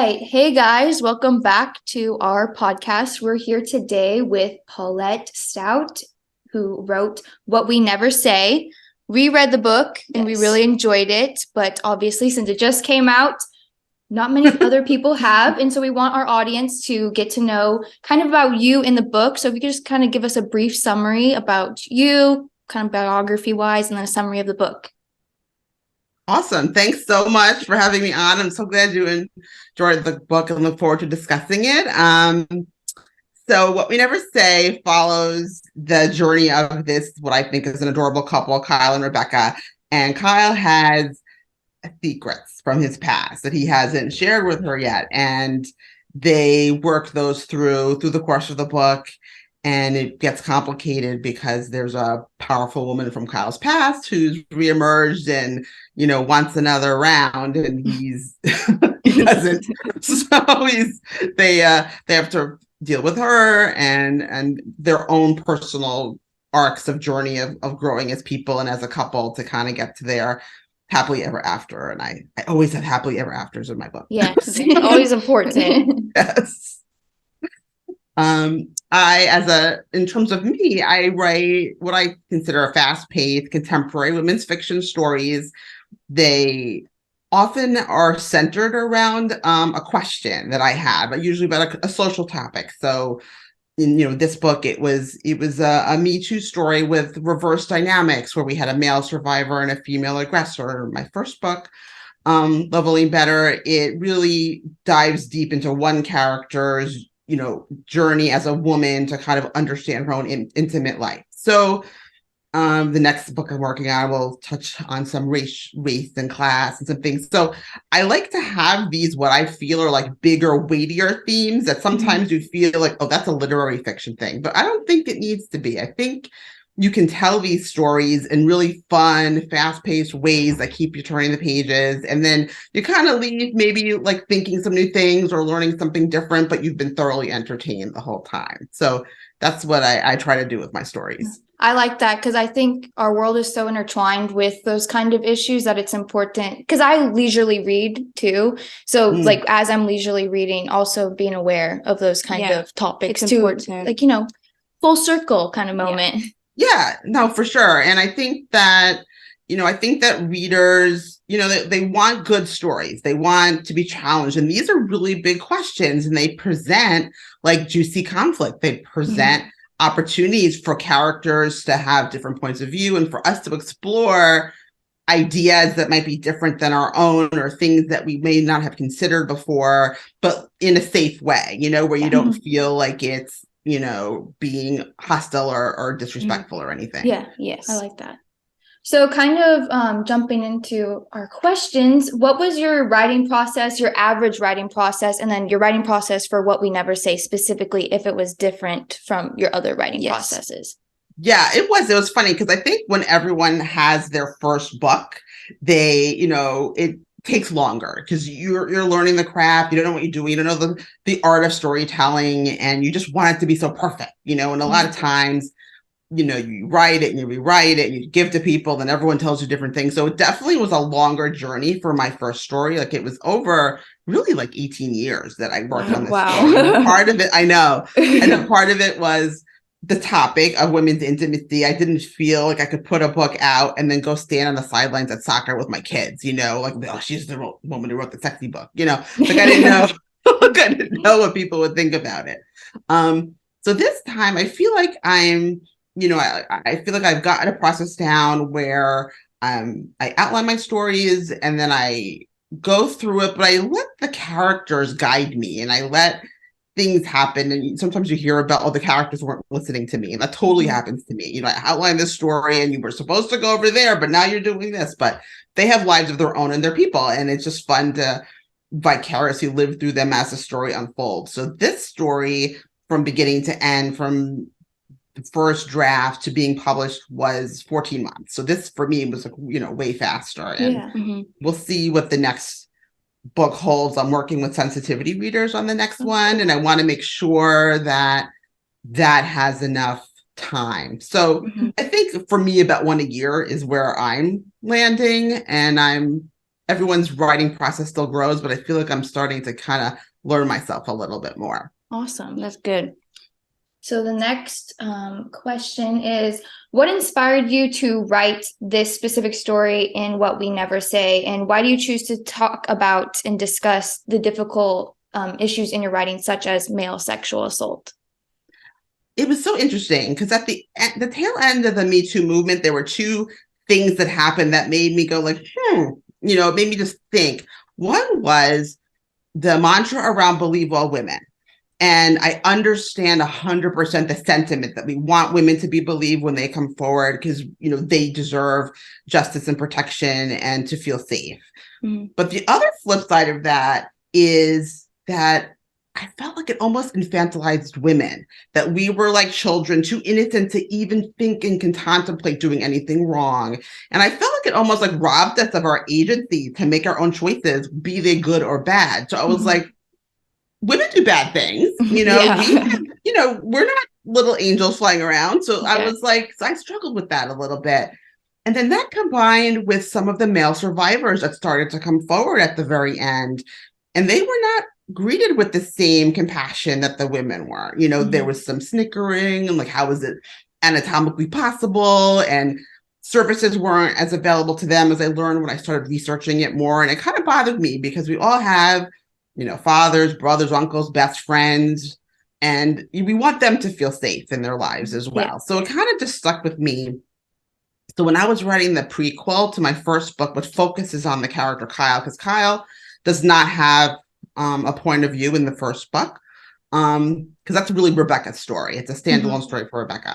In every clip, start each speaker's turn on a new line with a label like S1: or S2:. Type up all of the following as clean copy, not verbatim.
S1: right. Hey guys, welcome back to our podcast. We're here today with Paulette Stout, who wrote What We Never Say. We read the book and we really enjoyed it, but obviously since it just came out, not many other people have. And so we want our audience to get to know kind of about you in the book. So if you could just kind of give us a brief summary about you, kind of biography wise, and then a summary of the book.
S2: Awesome. Thanks so much for having me on. I'm so glad you enjoyed the book and look forward to discussing it. So What We Never Say follows the journey of this, what I think is an adorable couple, Kyle and Rebecca. And Kyle has secrets from his past that he hasn't shared with her yet. And they work those through the course of the book. And it gets complicated because there's a powerful woman from Kyle's past who's reemerged and, wants another round, and he doesn't. So they have to deal with her and their own personal arcs of journey of growing as people and as a couple to kind of get to their happily ever after. And I always have happily ever afters in my book.
S1: Yes, always important.
S2: Yes. In terms of me, I write what I consider a fast-paced contemporary women's fiction stories. They often are centered around a question that I have, but usually about a social topic. So in this book, it was a Me Too story with reverse dynamics where we had a male survivor and a female aggressor. My first book, Leveling Better, it really dives deep into one character's journey as a woman to kind of understand her own intimate life. So the next book I'm working on will touch on some race and class and some things. So I like to have these, what I feel are like bigger, weightier themes that sometimes you feel like, oh, that's a literary fiction thing. But I don't think it needs to be. I think you can tell these stories in really fun, fast-paced ways that keep you turning the pages. And then you kind of leave maybe like thinking some new things or learning something different, but you've been thoroughly entertained the whole time. So that's what I try to do with my stories.
S1: I like that because I think our world is so intertwined with those kind of issues that it's important, because I leisurely read too. So like as I'm leisurely reading, also being aware of those kind of topics too, like, full circle kind of moment.
S2: Yeah, no, for sure. And I think that, readers, they want good stories. They want to be challenged. And these are really big questions. And they present like juicy conflict. They present opportunities for characters to have different points of view and for us to explore ideas that might be different than our own or things that we may not have considered before, but in a safe way, where you don't feel like it's being hostile or disrespectful or anything.
S1: Yeah, yes. I like that. So kind of jumping into our questions, what was your writing process, your average writing process, and then your writing process for What We Never Say specifically, if it was different from your other writing processes?
S2: Yeah, it was funny because I think when everyone has their first book, it takes longer because you're learning the craft. You don't know what you're doing. You don't know the art of storytelling, and you just want it to be so perfect, and a lot of times, you write it and you rewrite it and you give to people, then everyone tells you different things. So it definitely was a longer journey for my first story. Like it was over really like 18 years that I worked on this story. And part of it, I know, and part of it was the topic of women's intimacy. I didn't feel like I could put a book out and then go stand on the sidelines at soccer with my kids, like, oh, she's the woman who wrote the sexy book, like I didn't know, I didn't know what people would think about it. So this time I feel like I feel like I've gotten a process down where I outline my stories and then I go through it, but I let the characters guide me and I let things happen. And sometimes you hear about, oh, the characters weren't listening to me. And that totally happens to me. I outline this story and you were supposed to go over there, but now you're doing this. But they have lives of their own and they're people. And it's just fun to vicariously live through them as the story unfolds. So this story from beginning to end, from the first draft to being published, was 14 months. So this for me was way faster. And we'll see what the next book holds. I'm working with sensitivity readers on the next one, and I want to make sure that has enough time. So I think for me about one a year is where I'm landing, and I'm everyone's writing process still grows, but I feel like I'm starting to kind of learn myself a little bit more.
S1: Awesome. That's good. So the next question is, what inspired you to write this specific story in What We Never Say? And why do you choose to talk about and discuss the difficult issues in your writing, such as male sexual assault?
S2: It was so interesting because at the tail end of the Me Too movement, there were two things that happened that made me go like, it made me just think. One was the mantra around believe all women. And I understand 100% the sentiment that we want women to be believed when they come forward because, they deserve justice and protection and to feel safe. Mm-hmm. But the other flip side of that is that I felt like it almost infantilized women, that we were like children, too innocent to even think and can contemplate doing anything wrong. And I felt like it almost like robbed us of our agency to make our own choices, be they good or bad. So I was like, women do bad things, we're not little angels flying around. So I was like, so I struggled with that a little bit. And then that combined with some of the male survivors that started to come forward at the very end. And they were not greeted with the same compassion that the women were. There was some snickering and like, how is it anatomically possible? And services weren't as available to them as I learned when I started researching it more. And it kind of bothered me because we all have fathers, brothers, uncles, best friends, and we want them to feel safe in their lives as well. Yeah. So it kind of just stuck with me. So when I was writing the prequel to my first book, which focuses on the character Kyle, because Kyle does not have a point of view in the first book, because that's really Rebecca's story. It's a standalone story for Rebecca.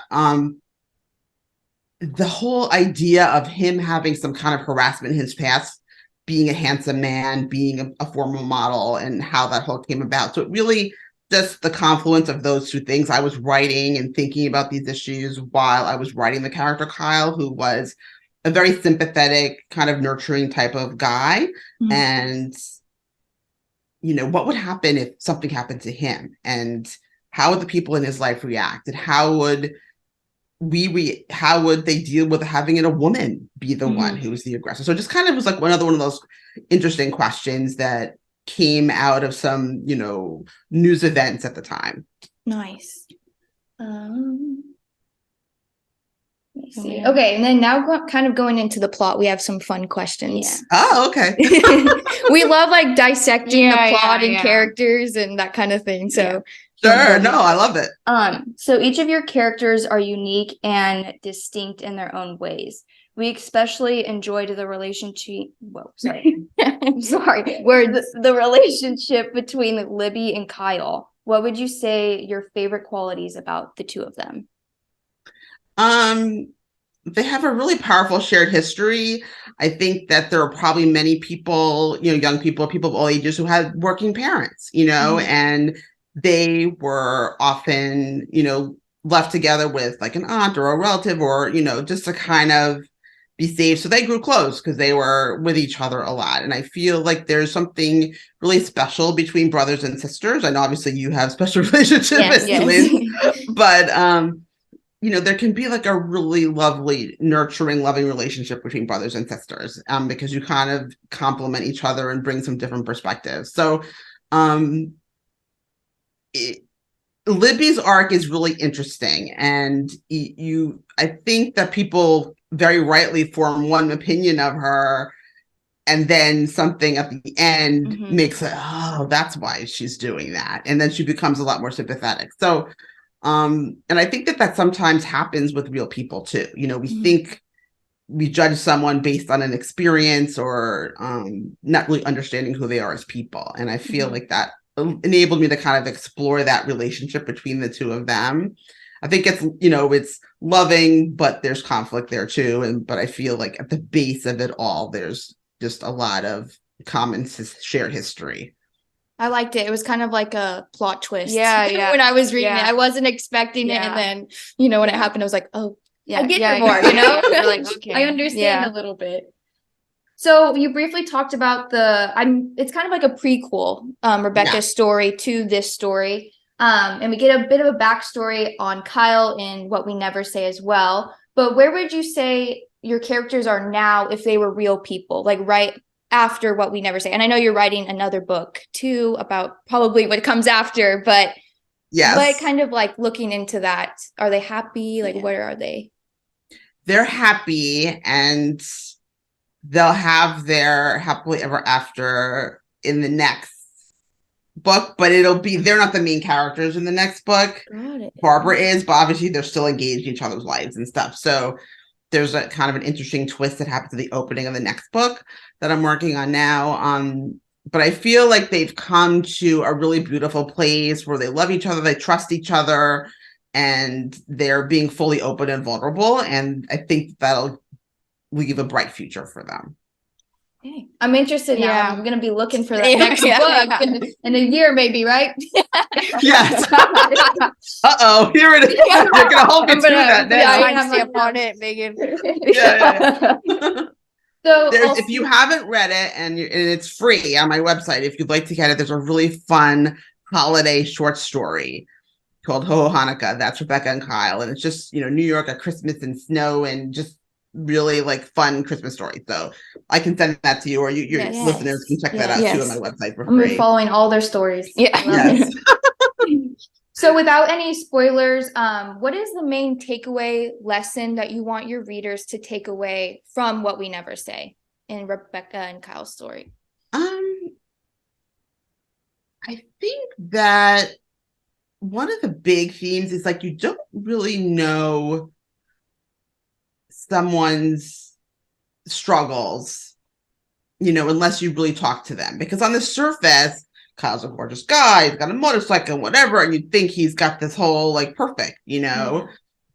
S2: The whole idea of him having some kind of harassment in his past, being a handsome man, being a former model, and how that whole came about. So it really just the confluence of those two things. I was writing and thinking about these issues while I was writing the character Kyle, who was a very sympathetic, kind of nurturing type of guy. Mm-hmm. And, what would happen if something happened to him? And how would the people in his life react? And how would they deal with having a woman be the one who was the aggressor? So it just kind of was like one of those interesting questions that came out of some, news events at the time.
S1: Nice. Let me see. Okay, and then now kind of going into the plot, we have some fun questions.
S2: Yeah. Oh, okay.
S1: We love like dissecting the plot and characters and that kind of thing. So
S2: sure, no, I love it.
S1: So each of your characters are unique and distinct in their own ways. We especially enjoyed the relationship. Whoa, sorry. I'm sorry. Where the relationship between Libby and Kyle. What would you say your favorite qualities about the two of them?
S2: They have a really powerful shared history. I think that there are probably many people, young people of all ages who had working parents, and they were often, left together with like an aunt or a relative or, just to kind of be safe. So they grew close because they were with each other a lot. And I feel like there's something really special between brothers and sisters. I know obviously you have special relationship with twins, but there can be like a really lovely, nurturing, loving relationship between brothers and sisters, because you kind of complement each other and bring some different perspectives. So Libby's arc is really interesting. And I think that people very rightly form one opinion of her, and then something at the end makes it, oh, that's why she's doing that. And then she becomes a lot more sympathetic. So and I think that sometimes happens with real people too. We think we judge someone based on an experience or not really understanding who they are as people. And I feel like that enabled me to kind of explore that relationship between the two of them. I think it's loving, but there's conflict there too. But I feel like at the base of it all, there's just a lot of common shared history.
S1: I liked it. It was kind of like a plot twist. Yeah. When I was reading it, I wasn't expecting it. And then, when it happened, I was like, oh, I get it more, You're like, okay. I understand a little bit. So you briefly talked about it's kind of like a prequel, Rebecca's story to this story. And we get a bit of a backstory on Kyle in What We Never Say as well. But where would you say your characters are now if they were real people, like right after What We Never Say? And I know you're writing another book too about probably what comes after, but what kind of like looking into that? Are they happy? Like, where are they?
S2: They're happy, and they'll have their happily ever after in the next book, but they're not the main characters in the next book.
S1: Got it.
S2: Barbara is, but obviously they're still engaged in each other's lives and stuff. So there's a kind of an interesting twist that happens at the opening of the next book that I'm working on now. But I feel like they've come to a really beautiful place where they love each other, they trust each other, and they're being fully open and vulnerable. And I think that'll leave a bright future for them.
S1: Okay. I'm interested now. I'm going to be looking for that next book in a year, maybe, right?
S2: Yes. Here it is. You're going to hold me to that now.
S3: I have stamp on it, Megan.
S2: So if you haven't read it, and it's free on my website, if you'd like to get it, there's a really fun holiday short story called Ho Ho Hanukkah. That's Rebecca and Kyle. And it's just, New York at Christmas and snow, and just really like fun Christmas story. So I can send that to you, or your listeners can check that out too on my website for free.
S1: I'm following all their stories.
S2: Yes.
S1: So without any spoilers, what is the main takeaway lesson that you want your readers to take away from What We Never Say in Rebecca and Kyle's story?
S2: I think that one of the big themes is like, you don't really know someone's struggles, unless you really talk to them. Because on the surface, Kyle's a gorgeous guy, he's got a motorcycle and whatever, and you'd think he's got this whole like perfect,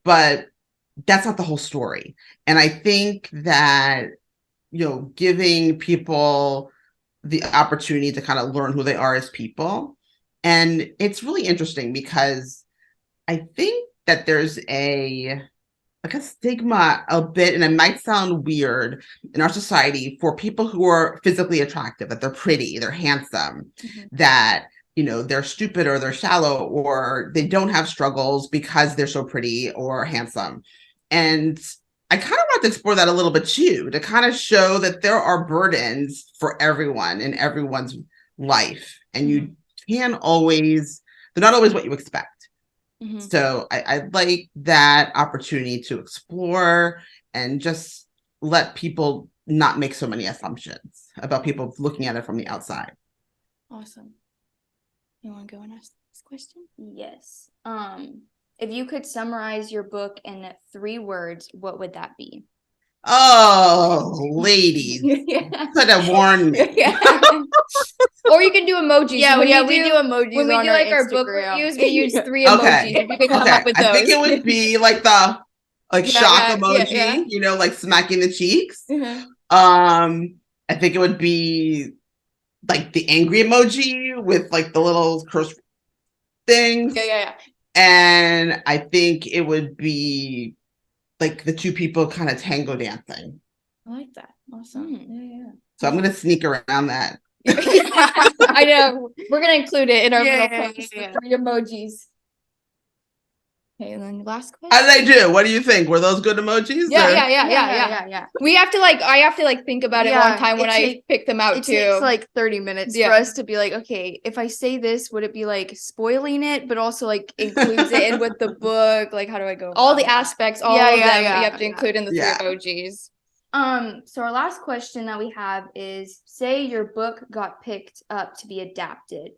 S2: but that's not the whole story. And I think that, giving people the opportunity to kind of learn who they are as people. And it's really interesting because I think that there's a stigma a bit, and it might sound weird in our society, for people who are physically attractive, that they're pretty, they're handsome, that, they're stupid or they're shallow or they don't have struggles because they're so pretty or handsome. And I kind of want to explore that a little bit too, to kind of show that there are burdens for everyone in everyone's life. And they're not always what you expect. So I like that opportunity to explore and just let people not make so many assumptions about people looking at it from the outside.
S1: Awesome. You want to go and ask this question? Yes. If you could summarize your book in 3 words, what would that be?
S2: Oh, ladies. Could have warned me.
S1: Or you can do emojis.
S3: Yeah, we do emojis.
S1: When we do like our book reviews, we use 3 emojis. If you could come up with those.
S2: I think it would be like the shock emoji, like smacking the cheeks. I think it would be like the angry emoji with like the little curse things. And I think it would be like the 2 people kind of tango dancing.
S1: I like that. Awesome.
S2: So I'm going to sneak around that.
S1: I know. We're going to include it in our little post. 3 emojis. Okay, and then the last question.
S2: How did I do? What do you think? Were those good emojis?
S1: Yeah. We have to I have to think about it one time when I pick them out too.
S3: It takes like 30 minutes for us to be like, okay, if I say this, would it be like spoiling it, but also like includes it in with the book? Like, how do I go?
S1: All the aspects, all of them, you have to include in the 3 emojis. So our last question that we have is, say your book got picked up to be adapted.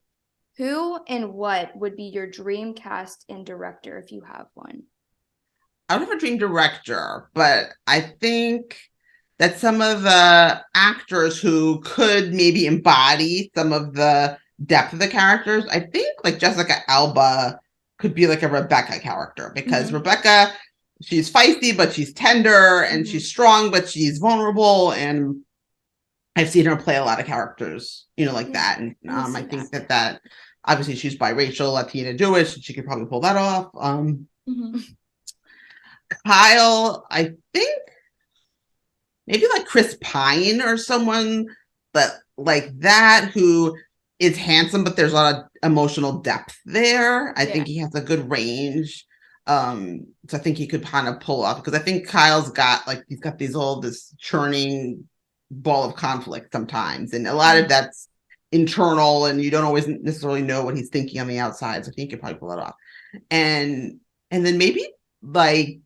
S1: Who and what would be your dream cast and director if you have one?
S2: I don't have a dream director, but I think that some of the actors who could maybe embody some of the depth of the characters, I think like Jessica Alba could be like a Rebecca character, because Rebecca, she's feisty, but she's tender, and she's strong, but she's vulnerable. And I've seen her play a lot of characters, like that. And I think that obviously she's biracial, Latina, Jewish, and she could probably pull that off. Kyle, I think maybe like Chris Pine or someone, but like that, who is handsome, but there's a lot of emotional depth there. I think he has a good range. So I think he could kind of pull off, because I think Kyle's got this churning ball of conflict sometimes, and a lot of that's internal, and you don't always necessarily know what he's thinking on the outside. So I think you could probably pull it off. And then maybe like,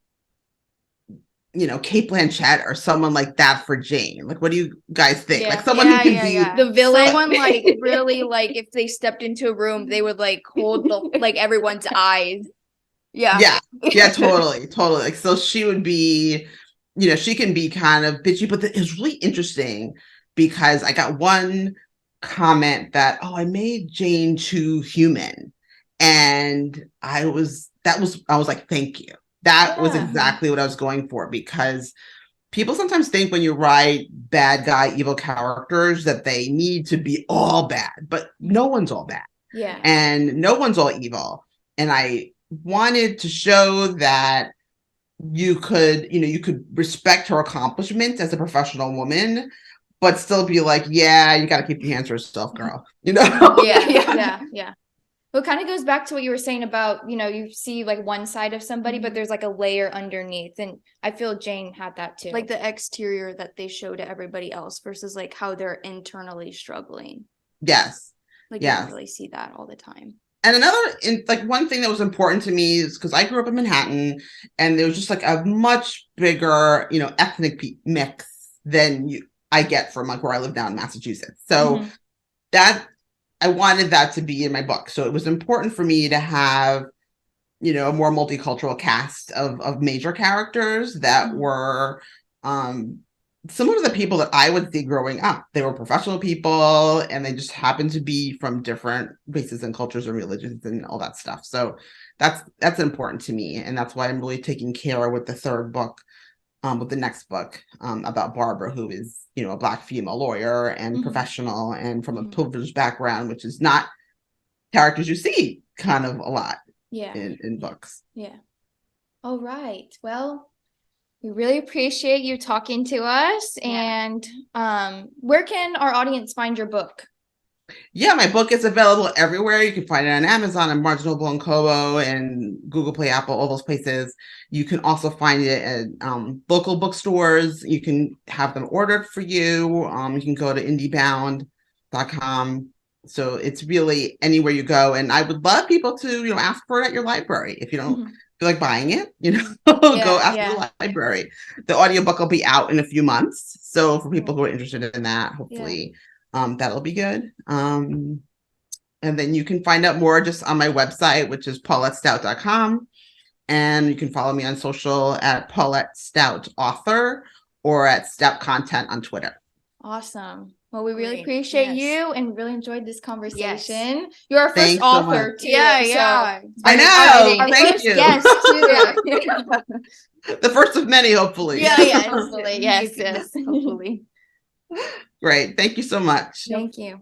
S2: you know, Kate Blanchett or someone like that for Jane. Like, what do you guys think? Like someone who can be
S3: the villain. Someone like really like if they stepped into a room, they would like hold the like everyone's eyes.
S2: Yeah, totally. Like, so she would be, you know, she can be kind of bitchy, but it was really interesting because I got one comment that, oh, I made Jane too human. And I was like, thank you. That was exactly what I was going for, because people sometimes think when you write bad guy, evil characters that they need to be all bad, but no one's all bad.
S3: Yeah.
S2: And no one's all evil. And I wanted to show that you could respect her accomplishment as a professional woman, but still be like, yeah, you got to keep your hands to yourself, girl. You know?
S1: Yeah. Well, it kind of goes back to what you were saying about, you know, you see like one side of somebody, but there's like a layer underneath. And I feel Jane had that too.
S3: Like the exterior that they show to everybody else versus like how they're internally struggling.
S2: Yes.
S3: Like you don't really see that all the time.
S2: And one thing that was important to me is because I grew up in Manhattan, and there was just like a much bigger, you know, ethnic mix than I get from like where I live now in Massachusetts. So that I wanted that to be in my book. So it was important for me to have, you know, a more multicultural cast of major characters that were similar to the people that I would see growing up. They were professional people, and they just happened to be from different races and cultures and religions and all that stuff. So that's important to me. And that's why I'm really taking care with the third book, with the next book, about Barbara, who is, you know, a Black female lawyer and professional and from a privileged background, which is not characters you see kind of a lot in books.
S1: Yeah. All right. Well, we really appreciate you talking to us. And where can our audience find your book?
S2: Yeah, my book is available everywhere. You can find it on Amazon and Barnes & Noble and Kobo and Google Play, Apple, all those places. You can also find it at local bookstores. You can have them ordered for you. You can go to indiebound.com. So it's really anywhere you go. And I would love people to, you know, ask for it at your library. If you don't feel like buying it, you know, go ask the library. The audiobook will be out in a few months. So for people who are interested in that, hopefully that'll be good. And then you can find out more just on my website, which is paulettestout.com. And you can follow me on social at Paulette Stout Author or at Stout Content on Twitter.
S1: Awesome. Well, we really appreciate you and really enjoyed this conversation.
S2: Yes.
S1: You're our first author too.
S2: Yeah. I know. Thank you.
S1: Yes, too.
S2: The first of many, hopefully.
S1: Hopefully. Yes.
S3: Hopefully.
S2: Great. Thank you so much.
S1: Thank you.